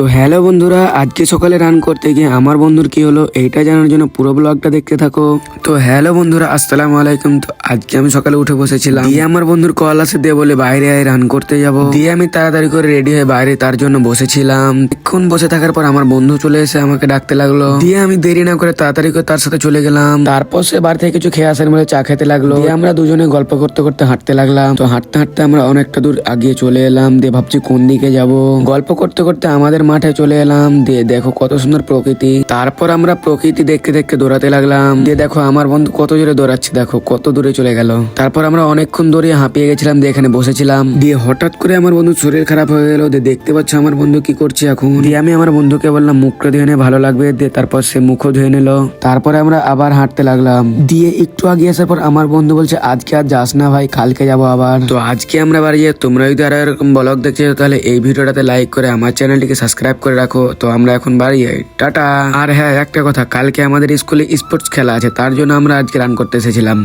তো হ্যালো বন্ধুরা, আজকে সকালে রান করতে গিয়ে আমার বন্ধুর কি হলো এইটা জানার জন্য পুরো ব্লগটা দেখতে থাকো। তো হ্যালো বন্ধুরা, আসসালামু আলাইকুম। তো আজকে আমি সকালে উঠে বসেছিলাম, দিয়ে আমার বন্ধুর কল আসে, দিয়ে বলে বাইরে আয় রান করতে যাব। দিয়ে আমি তাড়াতাড়ি করে রেডি হয়ে বাইরে তার জন্য বসেছিলাম। এখন বসে থাকার পর আমার বন্ধু চলে এসে আমাকে ডাকতে লাগলো, দিয়ে আমি দেরি না করে তাড়াতাড়ি করে তার সাথে চলে গেলাম। তারপর সে বাড়ি থেকে কিছু খেয়ে আসার মধ্যে চা খেতে লাগলো, দিয়ে আমরা দুজনে গল্প করতে করতে হাঁটতে লাগলাম। তো হাঁটতে হাঁটতে আমরা অনেকটা দূর আগিয়ে চলে এলাম, দিয়ে ভাবছি কোন দিকে যাব। গল্প করতে করতে আমাদের মাঠে চলে এলাম, দিয়ে দেখো কত সুন্দর প্রকৃতি। তারপর আমরা প্রকৃতি দেখতে দেখতে দৌড়াতে লাগলাম, দিয়ে দেখো আমার বন্ধু কত জোরে দৌড়াচ্ছে, দেখো কত দূরে চলে গেল। তারপর আমরা অনেকক্ষণ দৌড়িয়ে হাঁপিয়ে গেছিলাম, দিয়ে এখানে বসেছিলাম। দিয়ে হঠাৎ করে আমার বন্ধু শরীর খারাপ হয়ে গেল, দিয়ে দেখতে পাচ্ছ আমার বন্ধু কি করছে এখন। দিয়ে আমি আমার বন্ধুকে বললাম মুখটা ধুয়ে নে, ভালো লাগবে। দিয়ে তারপর সে মুখও ধুয়ে নিল। তারপরে আমরা আবার হাঁটতে লাগলাম, দিয়ে একটু আগে আসার পর আমার বন্ধু বলছে আজকে আর যাস না ভাই, কালকে যাবো আবার। তো আজকে আমরা বাড়ি যাই। তোমরা যদি আর এরকম ব্লগ দেখছো তাহলে এই ভিডিওটাতে লাইক করে আমার চ্যানেলটিকে সাবস্ক্রাইব করে রাখো। তো আমরা এখন বাড়ি যাই, টাটা। আর হ্যাঁ, একটা কথা, কালকে আমাদের স্কুলে স্পোর্টস খেলা আছে, তার জন্য আমরা আজকে রান করতে এসেছিলাম।